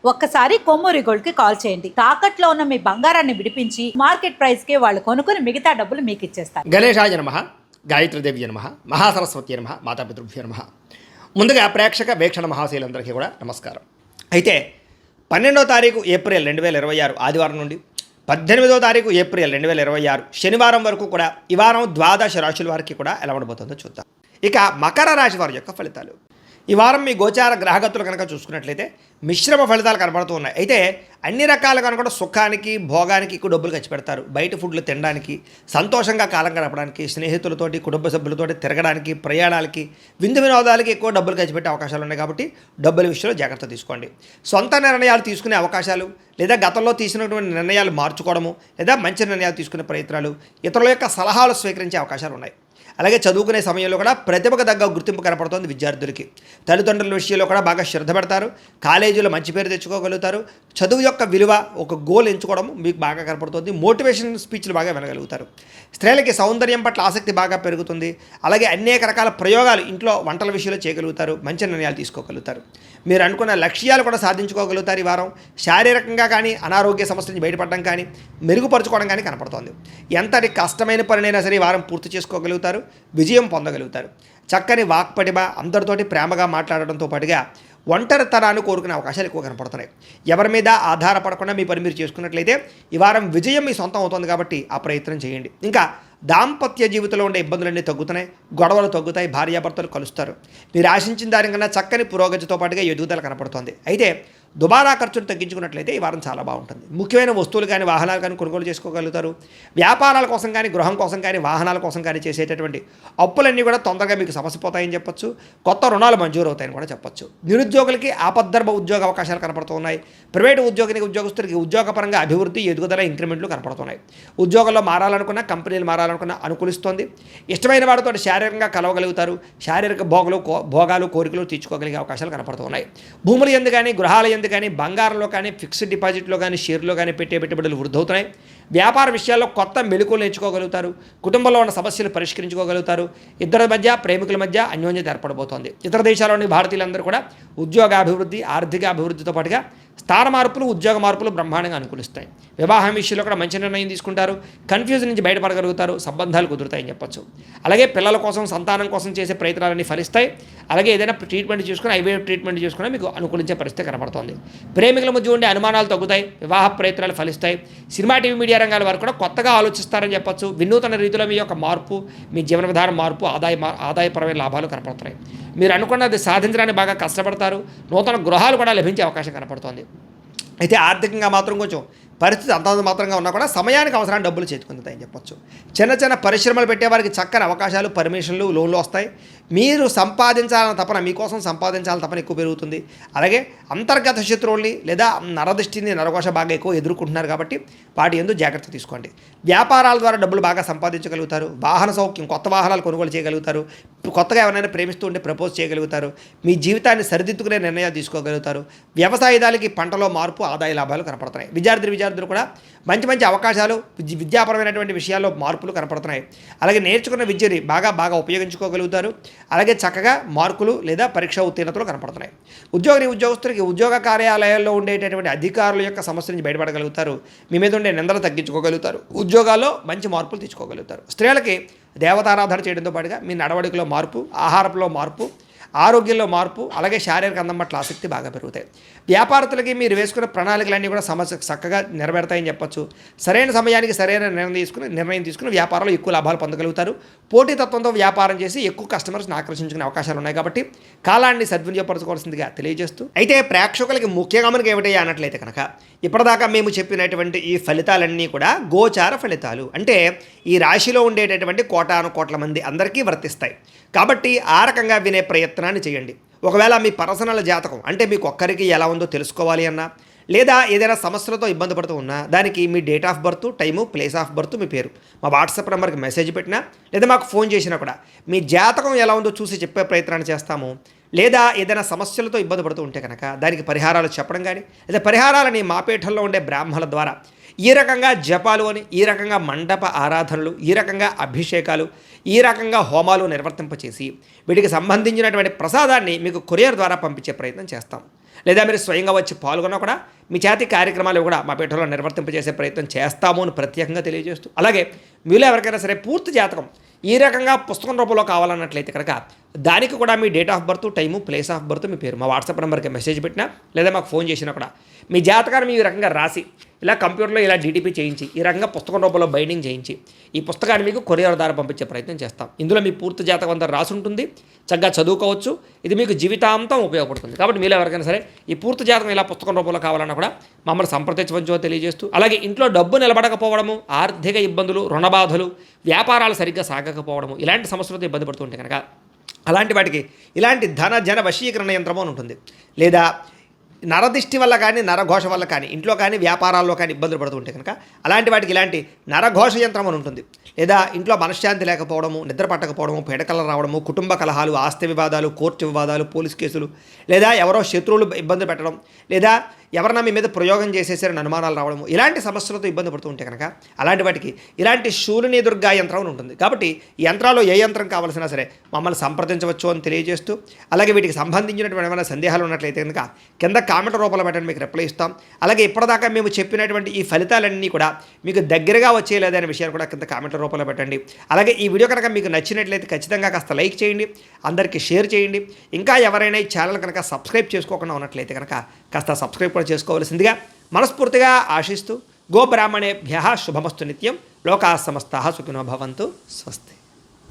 ఒక్కసారి కొమ్మూరి గోల్డ్ కి కాల్ చేయండి. తాకట్లో ఉన్న మీ బంగారాన్ని విడిపించి మార్కెట్ ప్రైస్ కి వాళ్ళు కొనుక్కుని మిగతా డబ్బులు మీకు ఇచ్చేస్తారు. గణేశాయ నమః, గాయత్రీదేవి నమః, మహాసరస్వతి నమః, మాతాపితృభ్యో నమః. ముందుగా ప్రేక్షక వీక్షణ మహాశీలందరికీ కూడా నమస్కారం. అయితే 12వ తారీఖు ఏప్రిల్ 2026 ఆదివారం నుండి 18వ తారీఖు ఏప్రిల్ 2026 శనివారం వరకు కూడా ఈ వారం ద్వాదశ రాశుల వారికి కూడా ఎలా ఉండబోతుందో చూద్దాం. ఇక మకర రాశి వారి యొక్క ఫలితాలు. ఈ వారం మీ గోచార గ్రహగతులు కనుక చూసుకున్నట్లయితే మిశ్రమ ఫలితాలు కనబడుతూ ఉన్నాయి. అయితే అన్ని రకాలుగా కనుక సుఖానికి భోగానికి ఎక్కువ డబ్బులు ఖర్చు పెడతారు. బయట ఫుడ్లు తినడానికి, సంతోషంగా కాలం గడపడానికి, స్నేహితులతోటి కుటుంబ సభ్యులతోటి తిరగడానికి, ప్రయాణాలకి, విందు వినోదాలకి ఎక్కువ డబ్బులు ఖర్చు పెట్టే అవకాశాలు ఉన్నాయి. కాబట్టి డబ్బుల విషయంలో జాగ్రత్త తీసుకోండి. సొంత నిర్ణయాలు తీసుకునే అవకాశాలు, లేదా గతంలో తీసుకున్నటువంటి నిర్ణయాలు మార్చుకోవడము, లేదా మంచి నిర్ణయాలు తీసుకునే ప్రయత్నాలు, ఇతరుల యొక్క సలహాలు స్వీకరించే అవకాశాలు ఉన్నాయి. అలాగే చదువుకునే సమయంలో కూడా ప్రతిభకు తగ్గ గుర్తింపు కనపడుతుంది విద్యార్థులకి. తల్లిదండ్రుల విషయంలో కూడా బాగా శ్రద్ధ పెడతారు. కాలేజీలో మంచి పేరు తెచ్చుకోగలుగుతారు. చదువు యొక్క విలువ, ఒక గోల్ ఎంచుకోవడం మీకు బాగా కనపడుతుంది. మోటివేషన్ స్పీచ్లు బాగా వినగలుగుతారు. స్త్రీలకి సౌందర్యం పట్ల ఆసక్తి బాగా పెరుగుతుంది. అలాగే అనేక రకాల ప్రయోగాలు ఇంట్లో వంటల విషయంలో చేయగలుగుతారు. మంచి నిర్ణయాలు తీసుకోగలుగుతారు. మీరు అనుకున్న లక్ష్యాలు కూడా సాధించుకోగలుగుతారు. ఈ వారం శారీరకంగా కానీ అనారోగ్య సమస్యల నుంచి బయటపడడం కానీ మెరుగుపరచుకోవడం కానీ కనపడుతోంది. ఎంతటి కష్టమైన పనినైనా సరే ఈ వారం పూర్తి చేసుకోగలుగుతారు. విజయం పొందగలుగుతారు. చక్కని వాక్పటిమ, అందరితోటి ప్రేమగా మాట్లాడడంతో పాటుగా ఒంటరితనాన్ని కోరుకునే అవకాశాలు ఎక్కువ కనపడుతున్నాయి. ఎవరి మీద ఆధారపడకుండా మీ పని మీరు చేసుకున్నట్లయితే ఈ వారం విజయం మీ సొంతం అవుతుంది. కాబట్టి ఆ ప్రయత్నం చేయండి. ఇంకా దాంపత్య జీవితంలో ఉండే ఇబ్బందులన్నీ తగ్గుతున్నాయి. గొడవలు తగ్గుతాయి. భార్యాభర్తలు కలుస్తారు. మీరు ఆశించిన దానికన్నా చక్కని పురోగతితో పాటుగా ఎదుగుదల కనపడుతుంది. అయితే దుబారా ఖర్చును తగ్గించుకున్నట్లయితే ఈ వారం చాలా బాగుంటుంది. ముఖ్యమైన వస్తువులు కానీ వాహనాలు కానీ కొనుగోలు చేసుకోగలుగుతారు. వ్యాపారాల కోసం కానీ, గృహం కోసం కానీ, వాహనాల కోసం కానీ చేసేటటువంటి అప్పులన్నీ కూడా తొందరగా మీకు సమసిపోతాయని చెప్పొచ్చు. కొత్త రుణాలు మంజూరు అవుతాయని కూడా చెప్పొచ్చు. నిరుద్యోగులకి ఆపద్ధర్మ ఉద్యోగ అవకాశాలు కనపడుతున్నాయి. ప్రైవేటు ఉద్యోగస్తులకి ఉద్యోగపరంగా అభివృద్ధి, ఎదుగుదల, ఇంక్రిమెంట్లు కనపడుతున్నాయి. ఉద్యోగంలో మారాలనుకున్న, కంపెనీలు మారాలనుకున్న అనుకూలిస్తోంది. ఇష్టమైన వారితో శారీరకంగా కలవగలుగుతారు. శారీరక భోగాలు, కోరికలు తీర్చుకోగలిగే అవకాశాలు కనపడుతున్నాయి. భూములు ఎందు కానీ, గృహాల ఎందు కానీ, బంగారంలో కానీ, ఫిక్స్డ్ డిపాజిట్లో కానీ, షేర్లో కానీ పెట్టే పెట్టుబడులు వృద్ధవుతున్నాయి. వ్యాపార విషయాల్లో కొత్త మెళుకువలు నేర్చుకోగలుగుతారు. కుటుంబంలో ఉన్న సమస్యలు పరిష్కరించుకోగలుగుతారు. ఇద్దరి మధ్య, ప్రేమికుల మధ్య అన్యోన్యత ఏర్పడబోతోంది. ఇతర దేశాల్లోని భారతీయులందరూ కూడా ఉద్యోగాభివృద్ధి, ఆర్థిక అభివృద్ధితో పాటుగా స్థాన మార్పులు, ఉద్యోగ మార్పులు బ్రహ్మాండంగా అనుకూలిస్తాయి. వివాహం విషయంలో కూడా మంచి నిర్ణయం తీసుకుంటారు. కన్ఫ్యూజన్ నుంచి బయటపడగలుగుతారు. సంబంధాలు కుదురుతాయని చెప్పొచ్చు. అలాగే పిల్లల కోసం, సంతానం కోసం చేసే ప్రయత్నాలన్నీ ఫలిస్తాయి. అలాగే ఏదైనా ట్రీట్మెంట్ చేసుకుని, ఐవీఎఫ్ ట్రీట్మెంట్ చేసుకుని మీకు అనుకూలించే పరిస్థితి కనబడుతుంది. ప్రేమికుల మధ్య ఉండే అనుమానాలు తగ్గుతాయి. వివాహ ప్రయత్నాలు ఫలిస్తాయి. సినిమా, టీవీ, మీడియా రంగాల వారు కూడా కొత్తగా ఆలోచిస్తారని చెప్పొచ్చు. వినూతన రీతిలో మీ యొక్క మార్పు, మీ జీవన విధానం మార్పు, ఆదాయపరమైన లాభాలు కనపడుతున్నాయి. మీరు అనుకున్నది సాధించడానికి బాగా కష్టపడతారు. నూతన గృహాలు కూడా లభించే అవకాశం కనపడుతుంది. అయితే ఆర్థికంగా మాత్రం కొంచెం పరిస్థితి అంతంత మాత్రంగా ఉన్నా కూడా సమయానికి అవసరాన్ని డబ్బులు చేతుకుంటాయని చెప్పొచ్చు. చిన్న చిన్న పరిశ్రమలు పెట్టేవారికి చక్కని అవకాశాలు, పర్మిషన్లు, లోన్లు వస్తాయి. మీరు సంపాదించాలని తపన, మీకోసం సంపాదించాలని తపన ఎక్కువ పెరుగుతుంది. అలాగే అంతర్గత శత్రువుల్ని లేదా నరదృష్టిని, నరఘోష బాగా ఎక్కువ ఎదుర్కొంటున్నారు. కాబట్టి వాటి యందు జాగ్రత్త తీసుకోండి. వ్యాపారాల ద్వారా డబ్బులు బాగా సంపాదించగలుగుతారు. వాహన సౌఖ్యం, కొత్త వాహనాలు కొనుగోలు చేయగలుగుతారు. కొత్తగా ఎవరైనా ప్రేమిస్తూ ఉంటే ప్రపోజ్ చేయగలుగుతారు. మీ జీవితాన్ని సరిదిద్దుకునే నిర్ణయాలు తీసుకోగలుగుతారు. వ్యవసాయదారులకి పంటలో మార్పు, ఆదాయ లాభాలు కనపడుతున్నాయి. విద్యార్థులు కూడా మంచి అవకాశాలు, విద్యాపరమైనటువంటి విషయాల్లో మార్పులు కనపడుతున్నాయి. అలాగే నేర్చుకున్న విద్యని బాగా ఉపయోగించుకోగలుగుతారు. అలాగే చక్కగా మార్కులు లేదా పరీక్షా ఉత్తీర్ణతలు కనపడుతున్నాయి. ఉద్యోగస్తులకి ఉద్యోగ కార్యాలయాల్లో ఉండేటటువంటి అధికారుల యొక్క సమస్య నుంచి బయటపడగలుగుతారు. మీ మీద ఉండే నిందలు తగ్గించుకోగలుగుతారు. ఉద్యోగాల్లో మంచి మార్పులు తెచ్చుకోగలుగుతారు. స్త్రీలకి దేవతారాధన చేయడంతో పాటుగా మీ నడవడికలో మార్పు, ఆహారంలో మార్పు, ఆరోగ్యంలో మార్పు, అలాగే శారీరక అందం పట్ల ఆసక్తి బాగా పెరుగుతాయి. వ్యాపారస్తులకి మీరు వేసుకున్న ప్రణాళికలన్నీ కూడా సమస్య చక్కగా నెరవేరుతాయని చెప్పొచ్చు. సరైన సమయానికి సరైన నిర్ణయం తీసుకుని వ్యాపారంలో ఎక్కువ లాభాలు పొందగలుగుతారు. పోటీతత్వంతో వ్యాపారం చేసి ఎక్కువ కస్టమర్స్ని ఆకర్షించుకునే అవకాశాలు ఉన్నాయి. కాబట్టి కాలాన్ని సద్వినియోగపరచుకోవాల్సిందిగా తెలియజేస్తూ, అయితే ప్రేక్షకులకి ముఖ్యంగా మనకి ఏమిటి అన్నట్లయితే కనుక ఇప్పటిదాకా మేము చెప్పినటువంటి ఈ ఫలితాలన్నీ కూడా గోచార ఫలితాలు. అంటే ఈ రాశిలో ఉండేటటువంటి కోటాను కోట్ల మంది అందరికీ వర్తిస్తాయి. కాబట్టి ఆ రకంగా వినే ప్రయత్నాన్ని చేయండి. ఒకవేళ మీ పర్సనల్ జాతకం అంటే మీకు ఒక్కరికి ఎలా ఉందో తెలుసుకోవాలి అన్నా, లేదా ఏదైనా సమస్యలతో ఇబ్బంది పడుతూ ఉన్నా, దానికి మీ date of birth, time, place of birth, మీ పేరు మా వాట్సాప్ నెంబర్కి మెసేజ్ పెట్టినా, లేదా మాకు ఫోన్ చేసినా కూడా మీ జాతకం ఎలా ఉందో చూసి చెప్పే ప్రయత్నాన్ని చేస్తాము. లేదా ఏదైనా సమస్యలతో ఇబ్బంది పడుతూ ఉంటే కనుక దానికి పరిహారాలు చెప్పడం కానీ, లేదా పరిహారాలని మా పీఠంలో ఉండే బ్రాహ్మణుల ద్వారా ఈ రకంగా జపాలు అని, ఈ రకంగా మండప ఆరాధనలు, ఈ రకంగా అభిషేకాలు, ఈ రకంగా హోమాలు నిర్వర్తింపచేసి వీటికి సంబంధించినటువంటి ప్రసాదాన్ని మీకు కొరియర్ ద్వారా పంపించే ప్రయత్నం చేస్తాం. లేదా మీరు స్వయంగా వచ్చి పాల్గొన్నా కూడా మీ చేతి కార్యక్రమాలు కూడా మా పీఠంలో నిర్వర్తింపజేసే ప్రయత్నం చేస్తాము అని ప్రత్యేకంగా తెలియజేస్తూ, అలాగే మీలో ఎవరికైనా సరే పూర్తి జాతకం ఈ రకంగా పుస్తకం రూపంలో కావాలన్నట్లయితే కనుక దానికి కూడా మీ date of birth, time, place of birth, మీ పేరు మా వాట్సాప్ నెంబర్కి మెసేజ్ పెట్టినా లేదా మాకు ఫోన్ చేసినా కూడా మీ జాతకాన్ని ఈ రకంగా రాసి ఇలా కంప్యూటర్లో ఇలా డీటీపీ చేయించి ఈ రకంగా పుస్తకం రూపంలో బైండింగ్ చేయించి ఈ పుస్తకాన్ని మీకు కొరియర్ ద్వారా పంపించే ప్రయత్నం చేస్తాం. ఇందులో మీ పూర్తి జాతకం అంతా రాసి ఉంటుంది, చక్కగా చదువుకోవచ్చు. ఇది మీకు జీవితాంతం ఉపయోగపడుతుంది. కాబట్టి మీరు ఎవరికైనా సరే ఈ పూర్తి జాతకం ఇలా పుస్తకం రూపంలో కావాలన్నా కూడా మమ్మల్ని సంప్రదించవచ్చో తెలియజేస్తూ, అలాగే ఇంట్లో డబ్బు నిలబడకపోవడము, ఆర్థిక ఇబ్బందులు, రుణబాధలు, వ్యాపారాలు సరిగ్గా సాగకపోవడము, ఇలాంటి సమస్యలతో ఇబ్బంది పడుతుంటే కనుక అలాంటి వాటికి ఇలాంటి ధన జన వశీకరణ యంత్రము అని ఉంటుంది. లేదా నరదిష్టి వల్ల కానీ నరఘోష వల్ల కానీ ఇంట్లో కానీ వ్యాపారాల్లో కానీ ఇబ్బందులు పడుతుంటే కనుక అలాంటి వాటికి ఇలాంటి నరఘోష యంత్రం అని ఉంటుంది. లేదా ఇంట్లో మనశ్శాంతి లేకపోవడము, నిద్ర పట్టకపోవడము, పీడకలు రావడము, కుటుంబ కలహాలు, ఆస్తి వివాదాలు, కోర్టు వివాదాలు, పోలీస్ కేసులు, లేదా ఎవరో శత్రువులు ఇబ్బంది పెట్టడం, లేదా ఎవరన్నా మీ మీద ప్రయోగం చేసేసారని అనుమానాలు రావడము, ఇలాంటి సమస్యలతో ఇబ్బంది పడుతూ ఉంటే కనుక అలాంటి వాటికి ఇలాంటి శూలిని దుర్గా యంత్రం అని ఉంటుంది. కాబట్టి ఈ యంత్రాల్లో ఏ యంత్రం కావాల్సినా సరే మమ్మల్ని సంప్రదించవచ్చు అని తెలియజేస్తూ, అలాగే వీటికి సంబంధించినటువంటి ఏమైనా సందేహాలు ఉన్నట్లయితే కనుక కింద కామెంట్ రూపంలో పెట్టండి, మీకు రిప్లై ఇస్తాం. అలాగే ఇప్పటిదాకా మేము చెప్పినటువంటి ఈ ఫలితాలన్నీ కూడా మీకు దగ్గరగా వచ్చేయలేదనే విషయాలు కూడా కింద కామెంట్ రూపంలో పెట్టండి. అలాగే ఈ వీడియో కనుక మీకు నచ్చినట్లయితే ఖచ్చితంగా కాస్త లైక్ చేయండి, అందరికీ షేర్ చేయండి. ఇంకా ఎవరైనా ఈ ఛానల్ కనుక సబ్స్క్రైబ్ చేసుకోకుండా ఉన్నట్లయితే కనుక కాస్త సబ్స్క్రైబ్ కూడా చేసుకోవాల్సిందిగా మనస్ఫూర్తిగా ఆశిస్తూ, గోబ్రాహ్మణేభ్యః శుభమస్తు నిత్యం, లోకాः సమస్తాः సుఖినో భవంతు. స్వస్తి.